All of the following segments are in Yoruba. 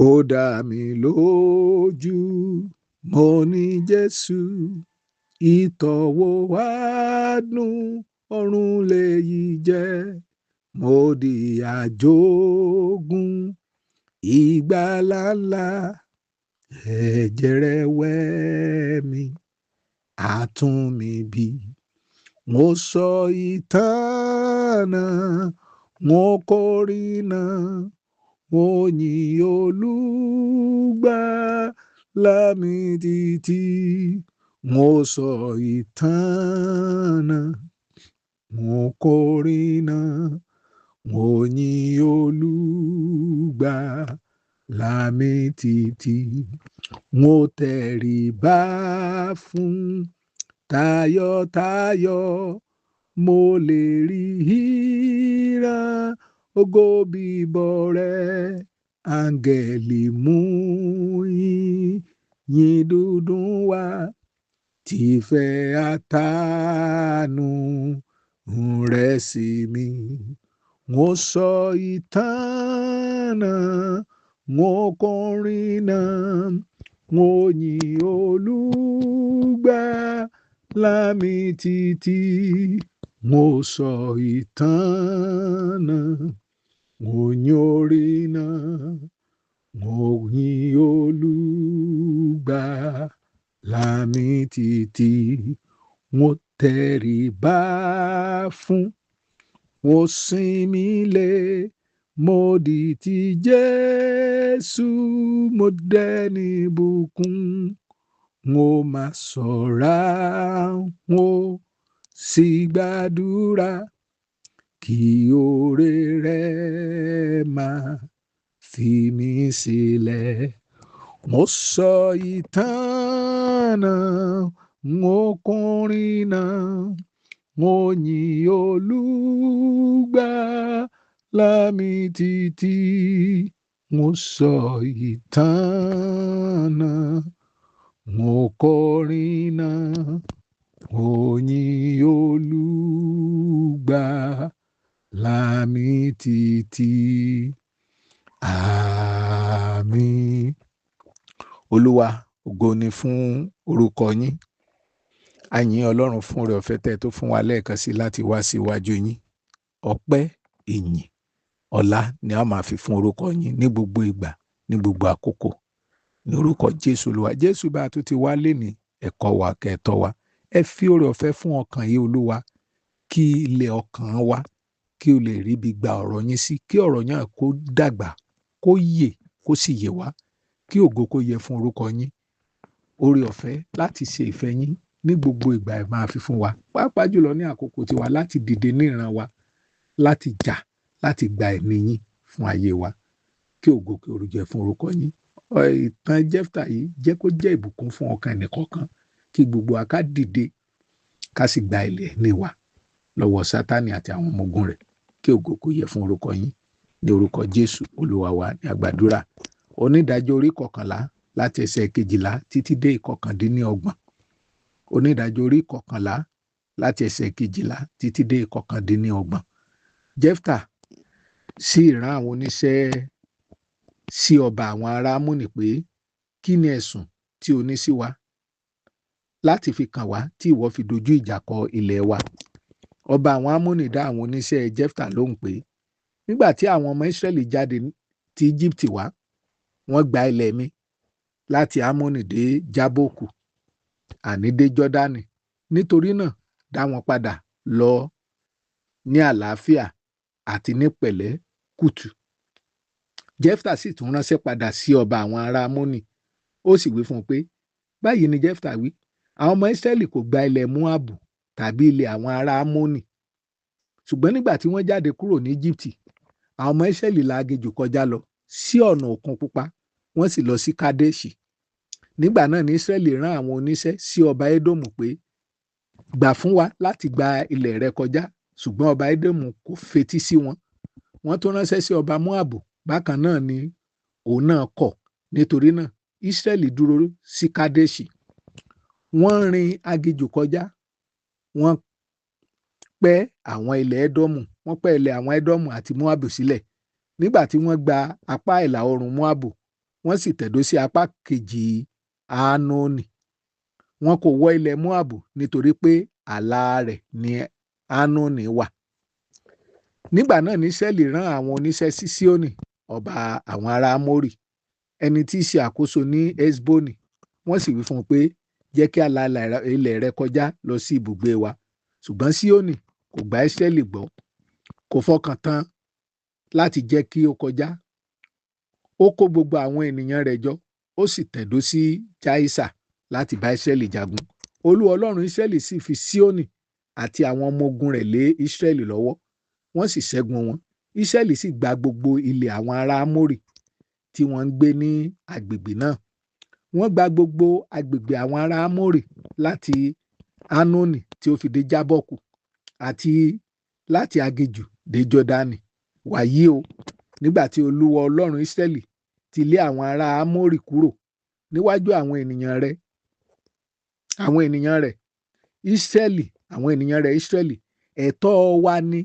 Ó dá mi lójú, mo ní Jésù, ìtọ́wò àánú ọ̀run lèyí jẹ́. Mo di àjogún ìgbàlà ńlá, ẹ̀jẹ̀ rẹ̀ wẹ̀ mí, a tún mi bí. Mo sọ ìtàn náà, mo kọrin náà, mo yìn Olùgbàlà mi títí. Mo sọ ìtàn náà, mo kọrin náà, mo yìn Olùgbàlà mi títí. Mo tẹríba fún tayọ̀tayọ̀, mo lè rí ìran ògo bíbọ̀ rẹ̀. Áńgẹ́lì mú ìyìn dúdùn wá, tìfẹ́ àtàánú rẹ̀ sí mi. Mo sọ ìtàn náà, mo kọrin náà, mo yìn Olùgbàlà mi títí. Mo sọ ìtàn náà, mo yìn orin náà, mo yìn Olùgbàlà mi títí. Mo tẹríba fún, mo sinmi lé, mo di ti Jésù, mo dẹni ìbùkún. Mo máa ṣọ́ra, mo sì gbàdúrà kí oore rẹ̀ máa fi mí sílẹ̀. Mo sọ ìtàn náà, mo kọrin náà, mo yìn Olùgbàlà mi títí. Mo sọ ìtàn náà, mo kọrin náà, mo yìn Olùgbàlà mi títí. Àmín. Olúwa, ògo ni fún orúkọ yín. A yìn Ọlọ́run fún oore ọ̀fẹ́ tẹ́ tó fún wa lẹ́ẹ̀kan sí láti wá sí iwájú yín. Ọpẹ́, ìyìn, ọlá ni a máa fi fún orúkọ yín ní gbogbo ìgbà, ní gbogbo àkókò. Ní orúkọ Jésù Olúwa. Jésù, bá a tún ti wá lénìí, ẹ̀kọ́ wa kẹ́ẹ̀tọ́ wa. Ẹ fi oore ọ̀fẹ́ fún ọkàn yìí, Olúwa, kí ilẹ̀ ọkàn wa kí o lè ríbi gba ọ̀rọ̀ yín sí, kí ọ̀rọ̀ yín kó dàgbà, kó yè, kó sì yè wá, kí ògo kó yẹ fún orúkọ yín. Oore ọ̀fẹ́ láti ṣe ìfẹ́ yín ní gbogbo ìgbà ẹ máa fi fún wa, pàápàá jùlọ ní àkókò tiwa láti dìde ní ìran wa, láti jà, láti gba ẹ̀mí yín fún ayé wa, kí ògo kí oore jẹ fún orúkọ yín. Ìtàn Jẹ́fítà yìí jẹ́ kó jẹ́ ìbùkún fún ọkàn ẹnìkọ̀ọ̀kan, kí gbogbo wa ká dìde, ká sì gba ilẹ̀ ní wa lọ́wọ́ Sátánì àti àwọn ọmọ ogun rẹ̀, kí ògo kó yẹ fún orúkọ yín. Ní orúkọ Jésù Olúwa wa ní àgbàdúrà. Onídàájọ́ orí 11 láti ẹsẹ̀ 12 títí dé 29. Onídàájọ́ orí 11 láti ẹsẹ̀ 12 títí dé 29. Jẹ́fítà sì rán àwọn oníṣẹ́ sí ọba àwọn ará Ámónì pé, kí ni ẹ̀sùn tí o ní sí wa láti fi kàn wá tí ìwọ fi dojú ìjà kọ ilẹ̀ wa? Ọba àwọn Ámónì dá àwọn oníṣẹ́ Jẹ́fítà lóhùn pé, nígbà tí àwọn ọmọ Ísírẹ́lì jáde ti Íjíbítì wá, wọ́n gba ilẹ̀ mi láti Ámónì dé Jábókù, àní dé Jọ́dánì. Nítorí náà dá wọn padà lọ ní àlàáfíà àti ní pẹ̀lẹ́ kùtù. Jẹ́fítà sì tún ránṣẹ́ padà sí ọba àwọn ará Ámónì, ó sì wí fún un pé, báyìí ni Jẹ́fítà wí, àwọn ọmọ Ísírẹ́lì kò gba ilẹ̀ Móábù tàbí ilẹ̀ àwọn ará Ámónì. Ṣùgbọ́n nígbà tí wọ́n jáde kúrò ní Íjíbítì, àwọn ọmọ Ísírẹ́lì la aginjù kọjá lọ sí ọ̀nà Òkun Pupa, wọ́n sì lọ sí Kádẹ́ṣì. Nígbà náà ni Ísírẹ́lì rán àwọn oníṣẹ́ sí ọba Édómù pé, gbà fún wa láti gba ilẹ̀ rẹ kọjá, ṣùgbọ́n ọba Édómù kò fetí sí wọn. Wọ́n tún ránṣẹ́ sí ọba Móábù, bákan náà ni òun náà kọ̀. Nítorí náà Ísírẹ́lì dúró sí Kádẹ́ṣì. Wọ́n rin aginjù kọjá, wọ́n pẹ́ àwọn ilẹ̀ Édómù, wọ́n pẹ́ ilẹ̀ àwọn Édómù àti Móábù sílẹ̀. Nígbà tí wọ́n gba apá ìlà oòrùn Móábù, wọ́n sì tẹ̀dó sí apá kejì Arnoni. Wọn kò wọ ilẹ̀ Móábù nítorí pé ààlà rẹ̀ ní Arnoni wà. Nígbà náà ní Ísírẹ́lì rán àwọn oníṣẹ́ sí Síónì ọba àwọn ará Amórì, ẹni tí í ṣe àkóso ní Hesboni. Wọ́n sì wí fún un pé, jẹ́ kí a la ilẹ̀ rẹ kọjá lọ sí ibùgbé wa. Ṣùgbọ́n Síónì kò gba Ísírẹ́lì gbọ́, kò fọkàn tán láti jẹ́ kí ó kọjá. Ó kó gbogbo àwọn ènìyàn rẹ̀ jọ, ó sì tẹ̀dó sí Jaisa láti bá Ísírẹ́lì jagun. Olúwa Ọlọ́run Ísírẹ́lì sì fi Síónì àti àwọn ọmọ ogun rẹ̀ lé Ísírẹ́lì lọ́wọ́, wọ́n sì ṣẹ́gun wọn. Ísírẹ́lì sì gba gbogbo ilẹ̀ àwọn ará Amórì tí wọ́n ń gbé ní agbègbè náà. Wọ́n gba gbogbo agbègbè àwọn ará Amórì láti Arnoni tí ó fi dé Jábọ́kù, àti láti aginjù dé Jọ́dánì. Wàyí o, nígbà tí Olúwa Ọlọ́run Ísírẹ́lì ti lé àwọn ará Amórì kúrò níwájú àwọn ènìyàn rẹ̀ Ísírẹ́lì, ẹ̀tọ́ wa ni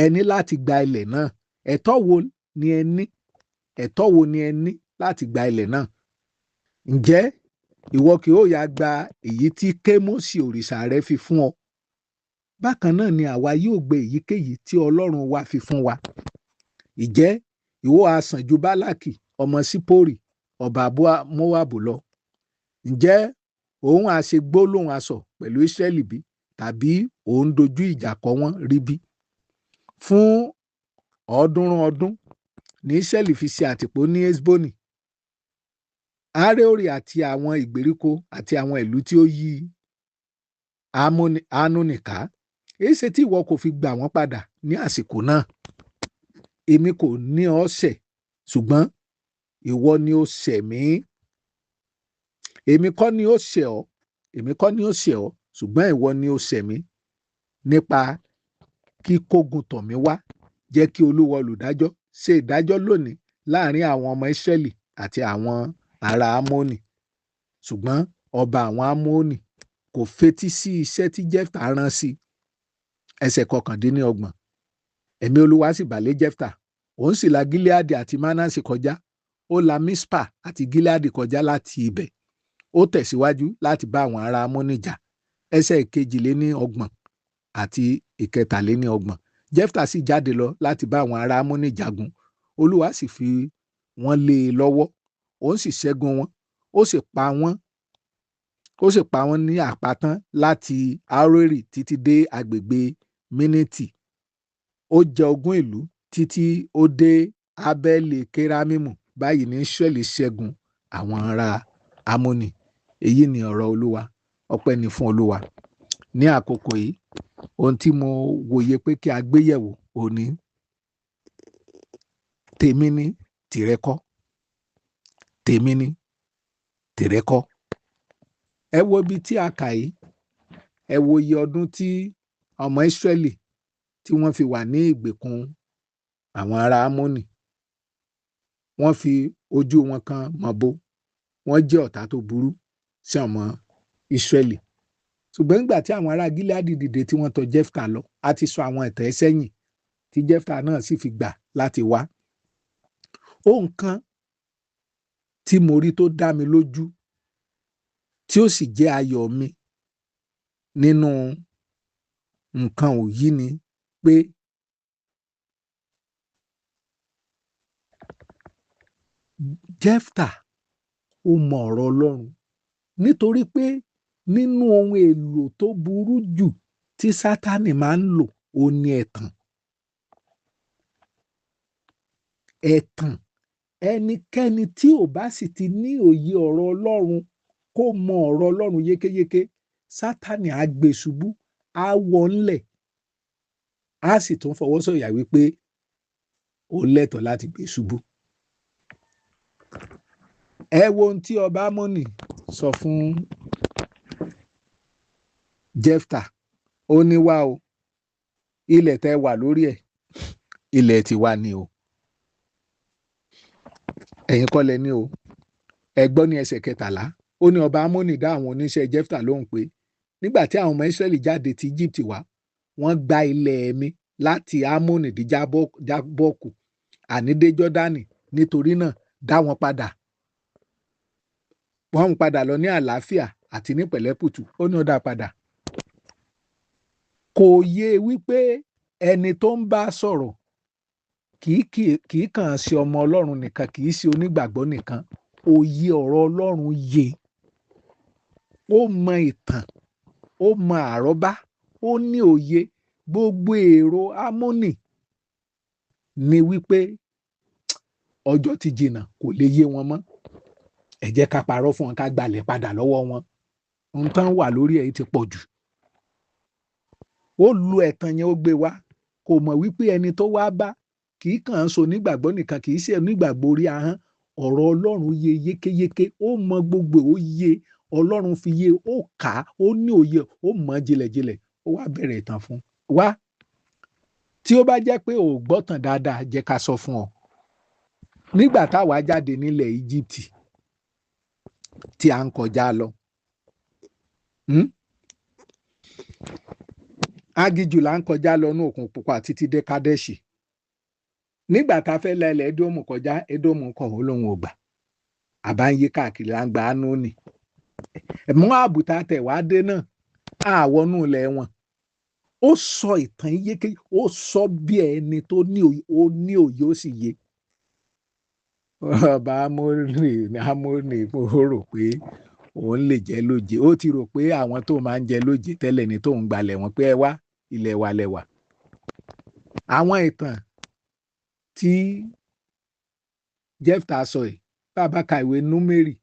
ẹ ní láti gba ilẹ̀ náà. Ẹ̀tọ́ wo ni ẹ ní láti gba ilẹ̀ náà? Ǹjẹ́ ìwọ kì yóò yá gba èyí tí Kémóṣì òrìṣà rẹ fi fún ọ? Bákan náà ni àwa yóò gbé èyíkéyìí tí Ọlọ́run wa fi fún wa. Ǹjẹ́ ìwọ ha sàn ju Bálákì ọmọ Sípórì ọba Móábù lọ? Ǹjẹ́ òun ha ṣe gbólóhùn asọ̀ pẹ̀lú Ísírẹ́lì bí? Tàbí òun dojú ìjà kọ wọ́n rí bí? Fún 300 ọdún ní Ísírẹ́lì fi ṣe àtìpó ní Hesboni, Areori àti àwọn ìgbèríko àti àwọn ìlú tí ó yí Arnoni ká. Èéṣe tí ìwọ kò fi gbà wọ́n padà ní àsìkò náà? Èmi kò ní ọ ṣẹ̀, ṣùgbọ́n ìwọ ni ó ṣẹ̀ mí. Èmi kọ́ ni ó ṣẹ̀ ọ́, ṣùgbọ́n ìwọ ni ó ṣẹ̀ mí nípa kíkógun tọ̀ mí wá. Jẹ́ kí Olúwa olùdájọ́ ṣe ìdájọ́ lónìí láàrin àwọn ọmọ Ísírẹ́lì àti àwọn ará Amónì. Ṣùgbọ́n ọba àwọn Amónì kò fetí sí iṣẹ́ tí Jẹ́fítà rán sí. Ẹsẹ̀ 29. Ẹ̀mí Olúwa sì bà lé Jẹ́fítà, òun sì la Gileadi àti Manase kọjá. Ó la Mispa àti Gileadi kọjá láti ibẹ̀. Ó tẹ̀síwájú láti bá àwọn ará Amónì jà. Ẹsẹ̀ 32 àti 33. Jẹ́fítà sì jáde lọ láti bá àwọn ará Amónì jagun. Olúwa sì fi wọ́n lé e lọ́wọ́, òun sì ṣẹ́gun wọn, ó sì pa wọ́n ní àpátán láti Aroeri títí dé agbègbè Miniti. Ó jẹ ogún ìlú títí ó dé Abẹ́lé Keramimu. Báyìí ní Ísírẹ́lì ṣẹ́gun àwọn ará Amónì. Èyí ni ọ̀rọ̀ Olúwa. Ọpẹ́ ni fún Olúwa. Ní àkókò yìí, ohun tí mo wòye pé kí a gbé yẹ̀wò ò ní tèmi ni tìrẹ kọ́. Tèmi ni tìrẹ kọ́. Ẹ wo ibi tí a kà yìí. Ẹ wo iye ọdún tí ọmọ Ísírẹ́lì tí wọ́n fi wà ní ìgbèkùn àwọn ará Amónì. Wọ́n fi ojú wọn kan mọ̀bo. Wọ́n jẹ́ ọ̀tá tó burú sí ọmọ Ísírẹ́lì. Ṣùgbọ́n nígbà tí àwọn ará Gileadi dìde tí wọ́n tọ̀ Jẹ́fítà lọ, a ti sọ àwọn ìtàn sẹ́yìn tí Jẹ́fítà náà sì fi gbà láti wá. Ohun kan tí mo rí tó dá mi lójú, tí ó sì jẹ́ ayọ̀ mi nínú nǹkan òyí ni pé Jẹ́fítà ó mọ ọ̀rọ̀ Ọlọ́run, nítorí pé nínú ohun èlò tó burú jù tí Sátánì máa ń lò ó ní ẹ̀tàn. Ẹ̀tàn. Ẹnikẹ́ni tí ò bá sì ti ní òye ọ̀rọ̀ Ọlọ́run, kó mọ ọ̀rọ̀ Ọlọ́run yékéyéké, Sátánì á gbé ṣubú, á wọ́ ńlẹ̀, á sì tún fọwọ́ sọ̀yà wípé ó lẹ́tọ̀ọ́ láti gbé ṣubú. Ẹ wo ohun tí ọba Amónì sọ fún Jẹ́fítà. Ó ní, wá o, ilẹ̀ tẹ́ wà lórí ẹ̀, ilẹ̀ tiwa ni o. Ẹ̀yin kọ́ lẹ ní o. Ẹ gbọ́ ní ẹsẹ̀ 13. Ó ní ọba Amónì dá àwọn oníṣẹ́ Jẹ́fítà lóhùn pé, nígbà tí àwọn ọmọ Ísírẹ́lì jáde ti Egypt wá, wọ́n gba ilẹ̀ mi láti Amónì dé Jábọ́kù, àní dé Jọ́dánì. Nítorí náà dá wọn padà, wọ́n ń padà lọ ní àlàáfíà àti ní pẹ̀lẹ́pùtù, ó ní ó dá padà. Kò yé wípé ẹni tó ń bá sọ̀rọ̀ kì í kàn ṣe ọmọ Ọlọ́run nìkan, kì í ṣe onígbàgbọ́ nìkan, òye ọ̀rọ̀ Ọlọ́run yé, ó mọ ìtàn, ó mọ àrọ́bá, ó ní òye. Gbogbo èrò Ámónì ni wípé ọjọ́ ti jìnnà, kò lè yé wọn mọ́, ẹ jẹ́ ká parọ́ fún wọn, ká gbalẹ̀ padà lọ́wọ́ wọn, ohun tán wà lórí ẹ̀ ti pọ̀ jù. Ó lu ẹ̀tàn yẹn, ó gbé wá, kò mọ̀ wípé ẹni tó wá bá kì í kàn ń so onígbàgbọ́ nìkan, kì í ṣe onígbàgbọ́ orí ahọ́n, ọ̀rọ̀ Ọlọ́run yé yékéyéké, ó mọ gbogbo, ó yé, Ọlọ́run fi yé, ó kà á, ó ní òye, ó mọ̀ jìnlẹ̀jìnlẹ̀, ó wá bẹ̀rẹ̀ ìtàn fún wa. Tí ó bá jẹ́ pé ò gbọ́tàn dáadáa, jẹ́ ká sọ fún ọ. Nígbà táwa jáde nílẹ̀ Íjíbítì tí a ń kọjá lọ, Agijù là ń kọjá lọ ní Òkun Pupa títí dé Kádẹ́ṣì. Nígbà tá a fẹ́ la ilẹ̀ Édómù kọjá, Édómù kọ̀ ó lóun ò gbà, àbá ń yí káàkiri, là ń gba Ánónì. Móábù tá a tẹ̀ wá dé náà, àwọnú ilẹ̀ wọn. Ó sọ ìtàn yéké, ó sọ bí ẹni tó ní òye, ó sì yé. Ọba Ámónì ó rò pé òun lè jẹ́ lóje, ó ti rò pé àwọn tó máa ń jẹ lóje tẹ́lẹ̀ ni tóun gbalẹ̀ wọn, pé ẹ wá, ilẹ̀ wa lẹ wà. Àwọn ìtàn tí Jẹ́fítà sọ yìí, bàbá ka ìwé Númérì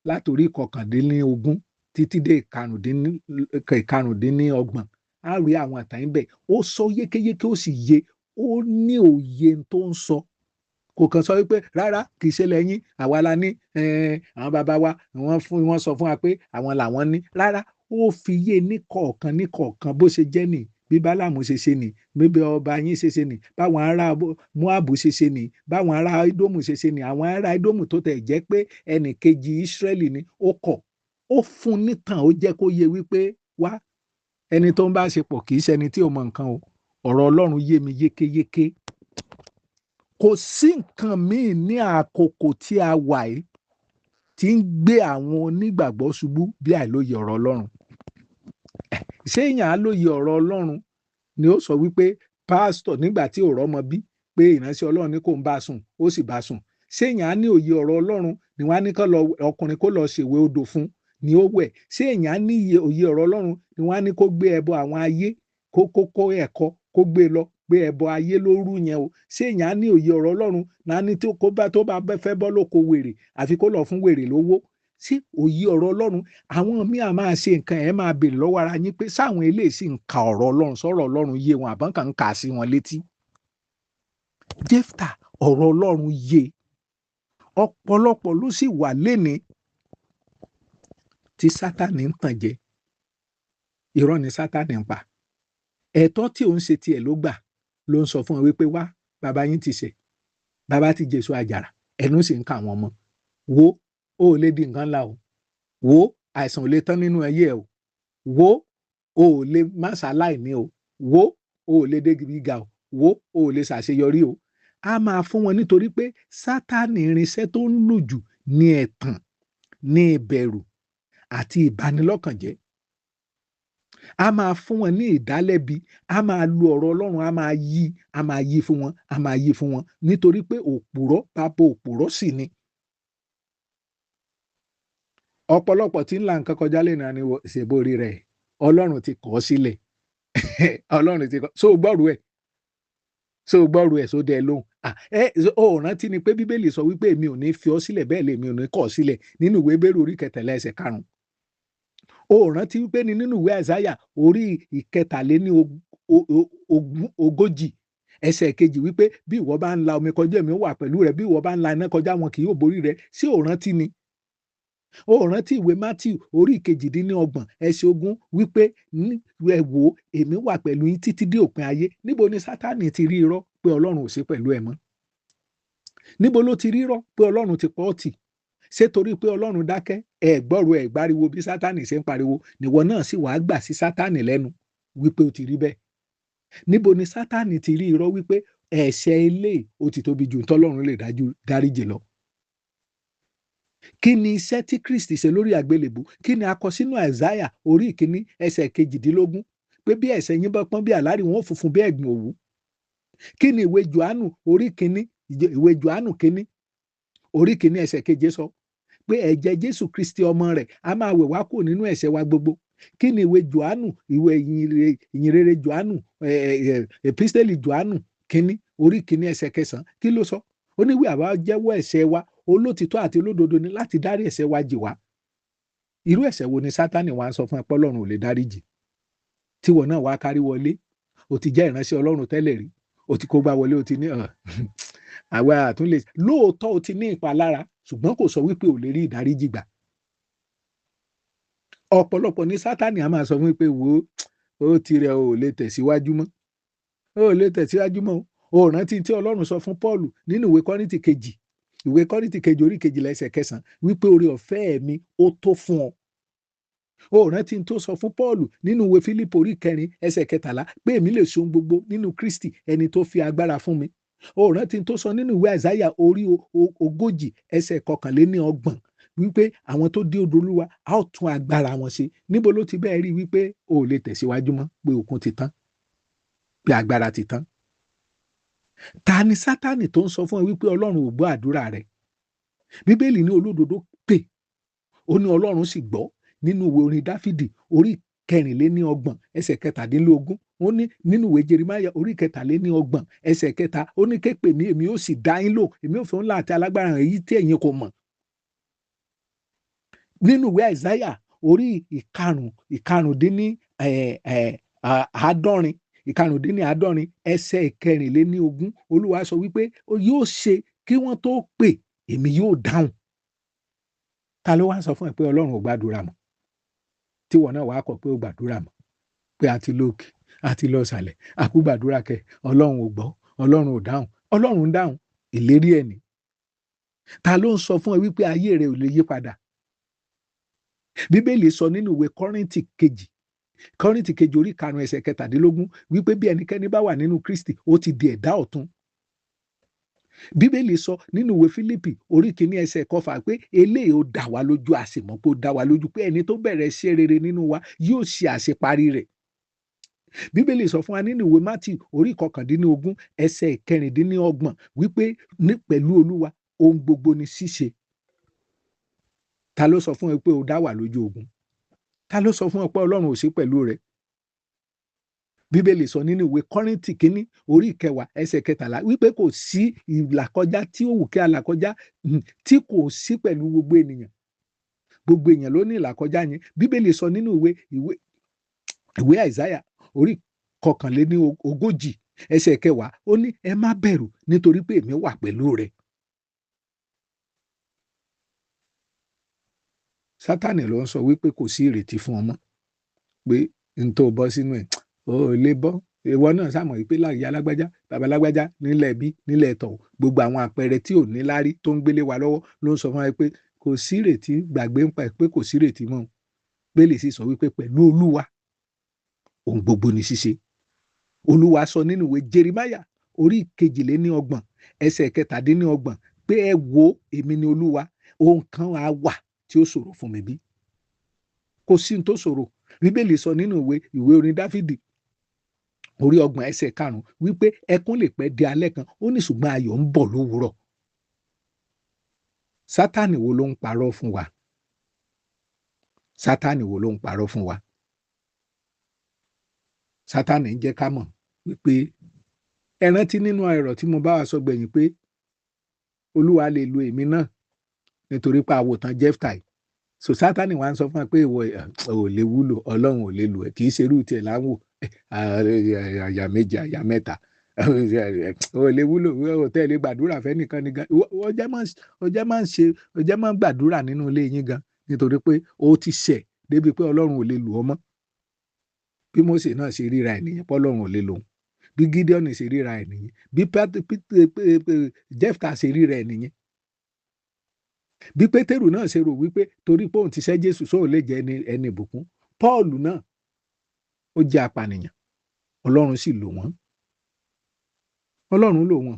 látòrí 19 títí dé 25, á rí àwọn ìtàn yìí bẹ́ẹ̀. Ó sọ yékéyéké, ó sì yé, ó ní òye tó ń sọ. Kò kàn sọ wípé rárá, kì í ṣe lẹ́yìn, àwa la ní, àwọn bàbá wa wọ́n sọ fún wa pé àwọn làwọn ní. Rárá, ó fi yé ní kọ̀ọ̀kan bó ṣe jẹ́ nì, bí Bálámù ṣe ṣe nì, bí ọba yín ṣe ṣe nì, báwọn ará Móábù ṣe ṣe nì, báwọn ará Édómù ṣe ṣe nì. Àwọn ará Édómù tó tẹ̀ jẹ́ pé ẹnì kejì Ísírẹ́lì ni, ó kọ̀, ó fún nítàn, ó jẹ́ kó yé wípé wá, ẹni tó ń bá ṣe pọ̀ kì í ṣẹni tí ò mọ nǹkan o. Ọ̀rọ̀ Ọlọ́run yé mi yékéyéké. Kò sí nǹkan míì ní àkókò tí a wà yìí tí ń gbé àwọn onígbàgbọ́ ṣubú bí àìlóye ọ̀rọ̀ Ọlọ́run. Ṣé èèyàn á lóye ọ̀rọ̀ Ọlọ́run ni ó sọ wípé pásítọ̀ nígbà tí ò rọ́mọ bí pé ìránṣẹ́ Ọlọ́run ní kò ń bá sùn, ó sì bá sùn? Ṣé èèyàn á ní òye ọ̀rọ̀ Ọlọ́run ni wọ́n á ní kó lọ ọkùnrin kó lọ ṣèwé odò fún ni ó wẹ̀? Ṣé èèyàn á ní òye ọ̀rọ̀ Ọlọ́run ni wọ́n á ní kó gbé ẹbọ àwọn ayé, kó ẹ̀kọ́, kó gbé lọ pé ẹbọ ayé ló rú yẹn o? Ṣé èèyàn á ní òye ọ̀rọ̀ Ọlọ́run náà ní tó bá fẹ́ bọ́ lóko wèrè àfi kó lọ fún wèrè lówó? Sí òye ọ̀rọ̀ Ọlọ́run. Àwọn míì á máa ṣe nǹkan, ẹ̀ máa bèèrè lọ́wọ́ ara yín pé sáwọn eléyìí sì ń ka ọ̀rọ̀ Ọlọ́run, sọ̀rọ̀ Ọlọ́run yé wọn àbọ̀n kàn ń kà sí wọn létí? Jẹ́fítà, ọ̀rọ̀ Ọlọ́run yé. Ọ̀pọ̀lọpọ̀ ló sì wà lénìí tí Sátánì ń tàn jẹ. Irọ́ ni Sátánì ń pa. Ẹ̀tọ́ tí òun ṣe tiẹ̀ ló gbà, ló ń sọ fún wọn wípé wá, bàbá yín ti ṣẹ̀, bàbá ti jèso àjàrà, ẹnu sì ń kà wọ́n mọ́. Wo, ó lè di nǹkan ńlá o. Wo, àìsàn ò lè tán nínú ayé ẹ o. Wo, ó lè má ṣaláìní o. Wo, ó lè dé gíga o. Wo, ó lè ṣàṣeyọrí o. A máa fún wọn nítorí pé Sátánì irinṣẹ́ tó ń lò jù ní ẹ̀tàn, ní ìbẹ̀rù àti ìbanilọ́kànjẹ́. A máa fún wọn ní ìdálẹ́bi, a máa lu ọ̀rọ̀ Ọlọ́run, a máa yí fún wọn nítorí pé òpùrọ́ bàbá òpùrọ́ sì ni. Ọ̀pọ̀lọpọ̀ tí ń la nǹkan kọjá lẹ́nu ni ṣèborí rẹ̀, Ọlọ́run ti kọ̀ ọ́ sílẹ̀. Ọlọ́run ti kọ̀, so gbọ́rù ẹ̀, so dẹ lóhùn. Ó rántí ni pé Bíbélì sọ wípé èmi ò ní fi ọ́ sílẹ̀, bẹ́ẹ̀ lèmi ò ní kọ̀ ọ́ sílẹ̀, nínú ìwé Hébérù orí 13 ẹsẹ̀ 5. Ó rántí wípé ní nínú ìwé Àìsáyà orí 43 ẹsẹ̀ 2 wípé bí ìwọ bá ń la omi kọjá, èmi ó wà pẹ̀lú rẹ, bí ìwọ bá ń la iná kọjá, wọn kì yóò borí rẹ. Ṣé ó rántí ni? Ó rántí ìwé Mátíù orí 28 ẹsẹ̀ 20 wípé ẹ wò, èmi wà pẹ̀lú yín títí dé òpin ayé. Níbo ni Sátánì ti rí irọ́ pé Ọlọ́run ò sí pẹ̀lú ẹ mọ́? Níbo ló ti rí irọ́ pé Ọlọ́run ti pọ̀ tì? Ṣé torí pé Ọlọ́run dákẹ́, ẹ gbọ́rọ̀, ẹ gbáriwo bí Sátánì ṣe ń pariwo, níwọ náà sì wàá gbà sí Sátánì lẹ́nu wípé ó ti rí bẹ́ẹ̀? Níbo ni Sátánì ti rí irọ́ wípé ẹ̀ṣẹ̀ eléyìí ó ti tóbi jù tọ́lọ́run lè dáríjì lọ? Kí ni iṣẹ́ tí Kristi ṣe lórí àgbélébù? Kí ni a kọ sínú Àìsáyà orí ìkíní ẹsẹ̀ 18 pé bí ẹ̀ṣẹ̀ yín bá pọ́n bí àlárì wọn ó funfun bí ẹ̀gbọ̀n òwú. Kí ni ìwé Jòhánù orí ìkíní ìwé Jòhánù kíní orí ìkíní ẹsẹ̀ 7 sọ? Pé ẹ̀jẹ̀ Jésù Kristi ọmọ rẹ̀ a máa wẹ̀ wá kúrò nínú ẹ̀ṣẹ̀ wa gbogbo. Kí ni ìwé Jòhánù ìwé ìyìnrere Jòhánù epistẹ́lì Jòhánù kíní orí ìkíní ẹsẹ̀ 9 kí ló sọ? Ó ní wí àwa jẹ́wọ́ ẹ̀ṣẹ̀ wa, olótìtọ́ àti olódodo ni láti dárí ẹ̀ṣẹ̀ wa jì wá. Irú ẹ̀ṣẹ̀ wo ni Sátánì wá ń sọ fún ẹ pé Ọlọ́run ò lè dáríjì? Tíwọ náà wá kárí wọlé, o ti jẹ́ ìránṣẹ́ Ọlọ́run tẹ́lẹ̀ rí, o ti kó gbá wọlé, o ti ní àwa àtúnlẹ̀. Lóòótọ́ o ti ní ìpalára, ṣùgbọ́n kò sọ wípé ò lè rí ìdáríjì gbà. Ọ̀pọ̀lọpọ̀ ní Sátánì a máa sọ fún wípé wo ó tirẹ̀ o ò lè tẹ̀síwájú mọ́, o ò lè tẹ̀síwájú mọ́ o rántí tí Ọlọ́run sọ fún Pọ́ọ̀lù nínú ìwé Kọ́ríńtì kejì orí 12 ẹsẹ̀ 9 wípé oore ọ̀fẹ́ mi ó tó fún ọ. O rántí tó sọ fún Pọ́ọ̀lù nínú ìwé Fílípì orí 4 ẹsẹ̀ 13 pé èmi lè ṣe ohun gbogbo nínú Kristi ẹni tó fi agbára fún mi. O rántí tó sọ nínú ìwé Àìsáyà orí 40 ẹsẹ̀ 21 wípé àwọn tó dé odò Olúwa a ó tún agbára wọn ṣe. Níbo ló ti bẹ́ẹ̀ rí wípé o ò lè tẹ̀síwájú mọ́, pé okun ti tán, pé agbára ti tán? Ta ni Sátánì tó ń sọ fún ẹ wípé Ọlọ́run ò gbọ́ àdúrà rẹ? Bíbélì ní olódodo pè, ó ní Ọlọ́run sì gbọ́. Nínú ìwé orin Dáfídì orí 24 ẹsẹ̀ 17 ó ní nínú ìwé Jeremáyà orí 23 ẹsẹ̀ 3 ó ní ké pè mí èmi ó sì dá yín lò, èmi ò fi ńlá àti alágbára hàn èyí tí ẹ̀yin kò mọ̀. Nínú ìwé Àìsáyà orí ìkarùndínláàádọ́rin ẹsẹ̀ 24 Olúwa sọ wípé yóò ṣe kí wọ́n tó pè èmi yóò dáhùn. Ta ló wá sọ fún ẹ pé Ọlọ́run ò gbàdúrà mọ́? Tíwọ náà wàá kọ̀ pé ó gbàdúrà mọ́, pé a ti lókè a ti lọ sàlẹ̀ àkú gbàdúrà kẹ Ọlọ́run ò gbọ́, Ọlọ́run ò dáhùn. Ọlọ́run ń dáhùn, ìlérí ẹ̀ ni. Ta ló ń sọ fún ẹ wípé ayé rẹ ò lè yí padà? Bíbélì sọ nínú ìwé Kọ́ríńtì kejì orí 5 ẹsẹ̀ 17 wípé bí ẹnikẹ́ni bá wà nínú Kristi ó ti di ẹ̀dá ọ̀tun. Bíbélì sọ nínú ìwé Fílípì orí 1 ẹsẹ̀ 9 pé eléyìí ó dá wa lójú, àsìmọ́ pé ó dá wa lójú pé ẹni tó bẹ̀rẹ̀ iṣẹ́ rere nínú wa yóò ṣe àṣeparí rẹ̀. Bíbélì sọ fún wa nínú ìwé Mátíù orí 19 ẹsẹ̀ 26 wípé ní pẹ̀lú Olúwa ohun gbogbo ni ṣíṣe. Ta ló sọ fún ẹ pé ó dá wà lójú ogun? Ta ló sọ fún ẹ pé Ọlọ́run ò sí pẹ̀lú rẹ? Bíbélì sọ nínú ìwé Kọ́ríńtì kíní orí 10 ẹsẹ̀ 13 wípé kò sí ìlàkọjá tí ó wù kí a là kọjá tí kò sí pẹ̀lú gbogbo ènìyàn. Gbogbo èèyàn ló ní ìlàkọjá yẹn. Bíbélì sọ nínú ìwé Àìsáyà orí 41 ẹsẹ̀ 10 ó ní ẹ má bẹ̀rù nítorí pé èmi wà pẹ̀lú rẹ. Sátánì ló ń sọ wípé kò sí ìrètí fún ọmọ, pé n tó bọ́ sínú ẹ̀ ó lè bọ́. Ìwọ náà sàmọ̀ wípé láyé alágbájá bàbá alágbájá nílẹ̀ bí nílẹ̀ tọ̀ gbogbo àwọn àpẹẹrẹ tí ò ní lárí tó ń gbélé wa lọ́wọ́ ló ń sọ fún wa pé kò sí ìrètí, gbàgbé ń pa ẹ̀ pé kò sí ìrètí mọ́. Bíbélì sì sọ wípé pẹ̀lú Olúwa ohun gbogbo ni ṣíṣe. Olúwa sọ nínú ìwé Jeremáyà orí 22 ẹsẹ̀ 27 pé ẹ wo èmi ni Olúwa, ohun kan á wà tí ó ṣòro fún mi bí? Kò sí ní tó ṣòro. Bíbélì sọ nínú ìwé orin Dáfídì orí 30 ẹsẹ̀ 5 wípé ẹkún lè pẹ́ di alẹ́ kan, ó ní ṣùgbọ́n ayọ̀ ń bọ̀ lówùúrọ̀. Sátánì wo ló ń parọ́ fún wa? Sátánì wo ló ń parọ́ fún wa? Sátánì ń jẹ́ ká mọ̀ wípé ẹ rántí nínú ọ̀rọ̀ tí mo bá wa sọ gbẹ̀yìn pé Olúwa lè lo èmi náà nítorí pé àwòtán Jẹ́fítà. So Sátánì wá ń sọ fún wa pé ìwọ ò lè wúlò, Ọlọ́run ò lè lò ẹ́, kì í ṣe irú tiẹ̀ láwò àyà méjì àyà mẹ́ta ò lè wúlò, ò tẹ́ lè gbàdúrà fẹ́ nìkan ní gan. Ọjẹ́ máa ń gbàdúrà nínú ilé yín gan nítorí pé ó ti ṣẹ̀ débi pé Ọlọ́run ò lè lò ọ́ mọ́. Bí Mósè náà ṣe ríra ẹ̀ nìyẹn, pé Ọlọ́run ò lè lò ó. Bí Gídíọ́nì ṣe ríra ẹ̀ nìyẹn, bí Jẹ́fítà ṣe ríra ẹ̀ nìyẹn. Bí Pétérù náà ṣe rò wípé torí pé òun ti ṣẹ́ Jésù sóò lè jẹ́ ẹni ìbùkún. Pọ́ọ̀lù náà ó jẹ́ apànìyàn, Ọlọ́run sì lò wọ́n. Ọlọ́run lò wọ́n.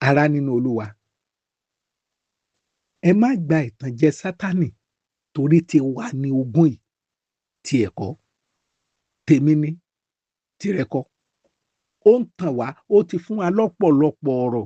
ará nínú Olúwa, ẹ má gba ìtànjẹ Sátánì torí tiwa ni ogún yìí, ti ẹ̀ kọ́, tèmi ni, tìrẹ kọ́. Ó ń tàn wá, ó ti fún wa lọ́pọ̀lọpọ̀ ọ̀rọ̀.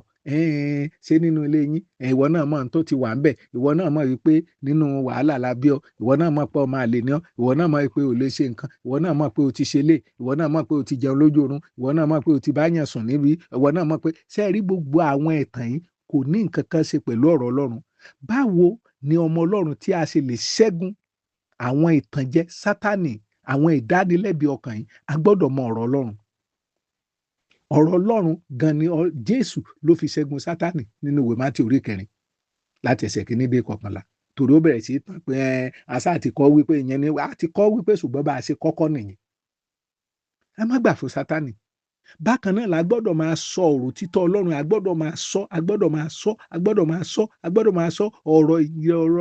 Ṣé nínú ilé yín, ìwọ náà mọ̀ ohun tó ti wà ńbẹ̀, ìwọ náà mọ̀ wípé nínú wàhálà la bí ọ, ìwọ náà mọ̀ pé ọmọ àlè ni ọ́, ìwọ náà mọ̀ pé ò lè ṣe nǹkan, ìwọ náà mọ̀ pé o ti ṣe eléyìí, ìwọ náà mọ̀ pé o ti jẹun lójú oorun, ìwọ náà mọ̀ pé o ti báyàn sùn níbí, ìwọ náà mọ̀ pé ṣé ẹ rí gbogbo àwọn ẹ̀tàn yìí kò ní nǹkan kan ṣe pẹ̀lú ọ̀rọ̀ Ọlọ́run. Báwo ni ọmọ Ọlọ́run tí a ṣe lè ṣẹ́gun àwọn ìtànjẹ Sátánì, àwọn ìdánilẹ́bi ọkàn yìí? A gbọ́dọ̀ mọ ọ̀rọ̀ Ọlọ́run. Ọ̀rọ̀ Ọlọ́run gan ni Jésù ló fi ṣẹ́gun Sátánì nínú ìwé Mátíù orí 4 láti ẹsẹ̀ 1 dé 11. Torí ó bẹ̀rẹ̀ sí tàn pé àṣà àti kọ́ wípé ìyẹn ni a ti kọ́ wípé ṣùgbọ́n bá a ṣe kọ́kọ́ nìyẹn. Ẹ má gbà fún Sátánì. Bákan náà la gbọ́dọ̀ máa sọ ọ̀rọ̀ títọ́ Ọlọ́run, a gbọ́dọ̀ máa sọ, a gbọ́dọ̀ máa sọ, a gbọ́dọ̀ máa sọ, a gbọ́dọ̀ máa sọ ọ̀rọ̀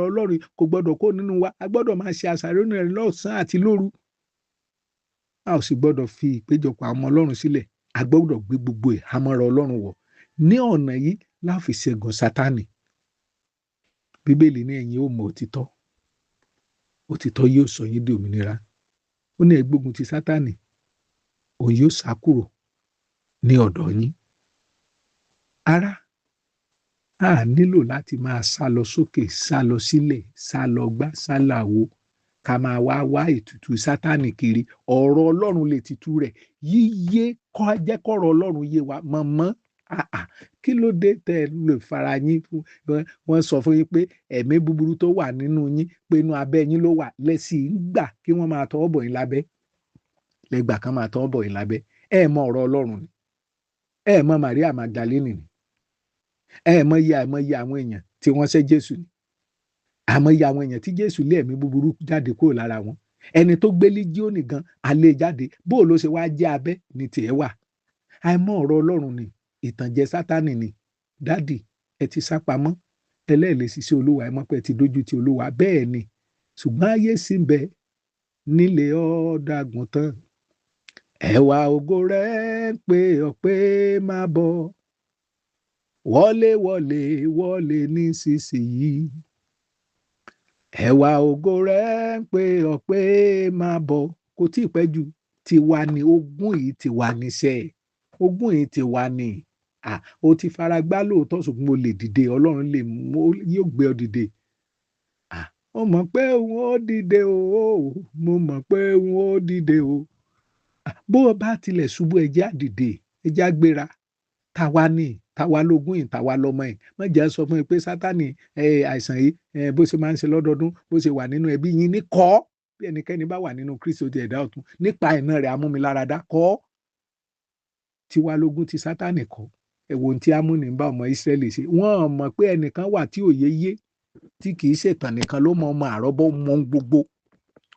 Ọlọ́run kò gbọ́dọ̀ kó nínú wa, a gbọ́dọ̀ máa ṣe àṣàrò rẹ̀ lọ́sàn-án àti lóru. A ò sì gbọ́dọ̀ fi ìpéjọpọ̀ àwọn ọmọ Ọlọ́run sílẹ̀. A gbọ́dọ̀ gbé gbogbo ìhámọ́ra Ọlọ́run wọ̀. Ní ọ̀nà yìí la fi ṣẹ́gun Sátánì. Bíbélì ní ẹ̀yin ó mọ òtítọ́, òtítọ́ yóò sọ yín di òmìnira. Ó ní ẹ gbógun ti Sátánì, òun yóò sá kúrò ní ọ̀dọ̀ yín. Ará, a nílò láti máa sá lọ sókè, sá lọ sílẹ̀, sá lọ gbá, sá làwo, ká máa wá ètùtù Sátánì kiri. Ọ̀rọ̀ Ọlọ́run lè tìtú rẹ̀. Yíyé kọ́ jẹ́ kọ́rọ̀ Ọlọ́run yé wa. Mọ̀mọ́, kí ló dé tẹ́ ẹ lè fara yín fún? Wọ́n sọ fún yín pé ẹ̀mí búburú tó wà nínú yín, pé inú abẹ́ yín ló wà, lẹ́sìn ń gbà kí wọ́n máa tọwọ́ bọ̀ yín lábẹ́. Lẹ́gbà kan máa tọwọ́ bọ̀ yín lábẹ́. Ẹ mọ ọ̀rọ̀ Ọlọ́run ni. Ẹ mọ Màríà Magdalene ni. Ẹ mọ iye àwọn èèyàn tí wọ́n ṣẹ́ Jésù ni. Àmọ́ iye àwọn èèyàn tí Jésù lé ẹ̀mí búburú jáde kúrò lára wọn. Ẹni tó gbé lígíọ́nì gan alẹ́ jáde, bó ló ṣe wá jẹ́ abẹ́ ní tiẹ̀ wà. Àìmọ̀ ọ̀rọ̀ Ọlọ́run ni, ìtànjẹ Sátánì ni. Dádì, ẹ ti sá pamọ́, ẹlẹ́ẹ̀lẹ́ ṣiṣẹ́ Olúwa, ẹ mọ̀ pé ẹ ti dójú ti Olúwa. Bẹ́ẹ̀ ni, ṣùgbọ́n ayé sì ń bẹ nílé ọ̀dàgùntàn. Ẹwà ògo rẹ̀ ń pè ọ́ pé máa bọ̀, wọlé wọlé wọlé nísinsìnyí. Ẹwà ògo rẹ̀ ń pè ọ́ pé máa bọ̀. Kò tí ì pẹ́ jù. Tiwa ni ogún yìí, tiwa ni iṣẹ́. Ogún yìí tiwa ni. O ti fara gbá lóòótọ́ ṣùgbọ́n mo lè dìde. Ọlọ́run yóò gbé ọ dìde. Mo mọ̀ pé òun ó dìde o. Mo mọ̀ pé òun ó dìde o. Bó o bá tilẹ̀ ṣubú, ẹ jẹ́ á dìde, ẹ jẹ́ á gbéra. Tàwa ni, tàwa lógún yìí, tàwa lọmọ yìí. Má jẹ́ sọ fún mi pé Sátánì àìsàn yìí bó ṣe máa ń ṣe lọ́dọọdún, bó ṣe wà nínú ẹbí yín ní kọ́. Bí ẹnikẹ́ni bá wà nínú Kristi ó di ẹ̀dá ọ̀tun, nípa iná rẹ̀ amúmiláradá kọ́. Tiwa lógún ti Sátánì kọ́. Ẹ wo ohun tí Ámónì ń bá ọmọ Ísírẹ́lì ṣe. Wọ́n mọ̀ pé ẹnìkan wà tí òye yé, tí kì í ṣètàn nìkan ló mọ ọmọ àrọ́bọ́ mọ gbogbo.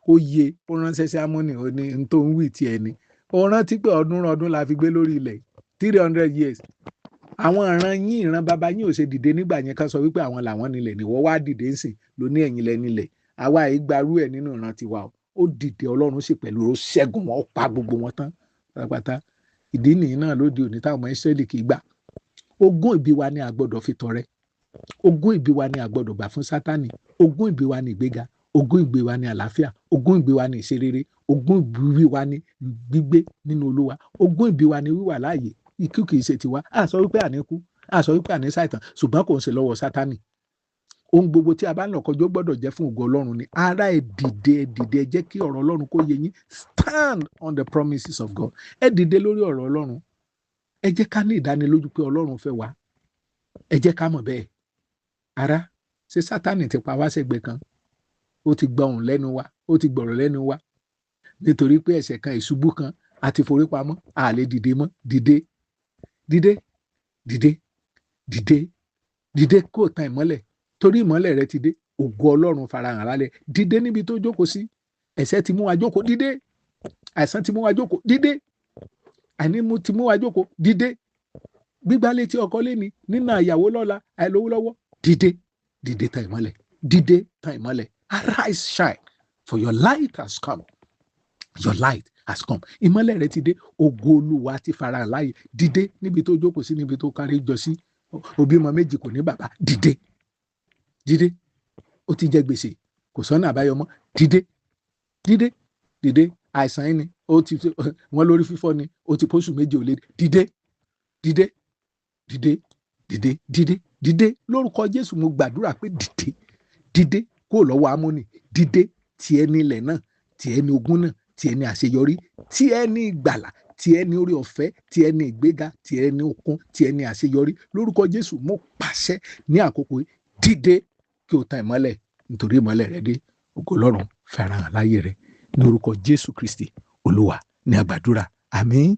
Ó yé, ó ránṣẹ́ sí Ámónì, ó ní n tó ń wí ti ẹni. Ó rántí pé ọdún la fi gbé lórí ilẹ̀ 300 years. Àwọn ìran bàbá yín ò ṣe dìde nígbà yẹn ká sọ wípé àwọn làwọn nílẹ̀, ni wọ́n wá dìde ńsìn ló ní ẹ̀yin lẹ nílẹ̀. Àwa ìgbàrú ẹ̀ nínú ìran tiwa o. Ó dìde, Ọlọ́run sì pẹ̀lú ó ṣẹ́gun wọn, ó pa gbogbo wọn tán pátápátá. Ìdí nìyí náà lóde òní táwọn ọmọ Ísírẹ́lì kì í gbà. Ogún ìbí wa ni a gbọ́dọ̀ fi tọrẹ. Ogún ìbí wa ni a gbọ́dọ̀ gbà fún Sátánì. Ogún ìbí wa ni ìgbéga. Ogún ìbí wa ni àlàáfíà. Ogún ìbí wa ni ìṣerere. Ogún ìbí wa ni gbígbé nínú Olúwa. Ogún ìbí wa ni wíwà láàyè. Ikú kì í ṣe tiwa. A sọ wípé àní kú, a sọ wípé àní ṣàìtàn, ṣùgbọ́n kò ń ṣe lọ́wọ́ Sátánì. Ohun gbogbo tí a bá ń lọ kọjú gbọ́dọ̀ jẹ́ fún ògo Ọlọ́run ni. Ará ẹ dìde, ẹ jẹ́ kí ọ̀rọ̀ Ọlọ́run kó yé yín. Stand on the promises of God. Ẹ dìde lórí ọ̀rọ̀ Ọlọ́run. Ẹ jẹ́ ká ní ìdánilójú pé Ọlọ́run fẹ́ wa. Ẹ jẹ́ ká mọ̀ bẹ́ẹ̀. Ará, ṣé Sátánì ti pa wá sẹ́gbẹ̀ẹ́ kan? Ó ti gba ohùn lẹ́nu wa, ó ti gbọ̀rọ̀ lẹ́nu wa. Nítorí pé ẹ̀ṣẹ̀ kan, ìṣubú kan, a ti forí pamọ́, a lè dìde mọ́. Dìde kó tan ìmọ́lẹ̀. Torí ìmọ́lẹ̀ rẹ ti dé, ògo Ọlọ́run farahàn lálẹ́. Dìde níbi tó jókòó sí. Ẹ̀ṣẹ̀ ti mú wa jókòó, dìde. Àìsàn ti mú wa jókòó, dìde. Àìní ti mú wa jókòó, dìde. Gbígbá létí ọkọ léni, nínà ìyàwó lọ́la, àìlówó lọ́wọ́, dìde tan ìmọ́lẹ̀. Dìde tan ìmọ́lẹ̀. Arise, shine, for your light has come. Your light has come. Ìmọ́lẹ̀ rẹ ti dé, ògo Olúwa ti farahàn láàyè. Dìde níbi tó jókòó sí, níbi tó kárí jọ sí. ó bímọ méjì kò ní bàbá, dìde dìde, ó ti jẹ gbèsè kò sọ́nà àbáyọ mọ́, dìde dìde dìde, àìsàn yìí ni wọ́n lórí fífọ́ ni ó ti pósù méjì ò lè dìde dìde dìde dìde dìde dìde lórúkọ Jésù. Mo gbàdúrà pé dìde dìde kó lọ́wọ́ Ámónì, dìde tí ẹ ní ilẹ̀ náà, tí ẹ ní ogún náà, tí ẹ ní àṣeyọrí, tí ẹ ní ìgbàlà, tí ẹ ní orí ọ̀fẹ́, tí ẹ ní ìgbéga, tí ẹ ní okun, tí ẹ ní àṣeyọrí lórúkọ Jésù. Mo pàṣẹ ní àkókò yìí, dìde kí o tan ìmọ́lẹ̀, nítorí ìmọ́lẹ̀ rẹ dé, ògo Ọlọ́run fẹ́ràn láyé rẹ, ní orúkọ Jésù Kristi Olúwa ní àgbàdúrà, àmín.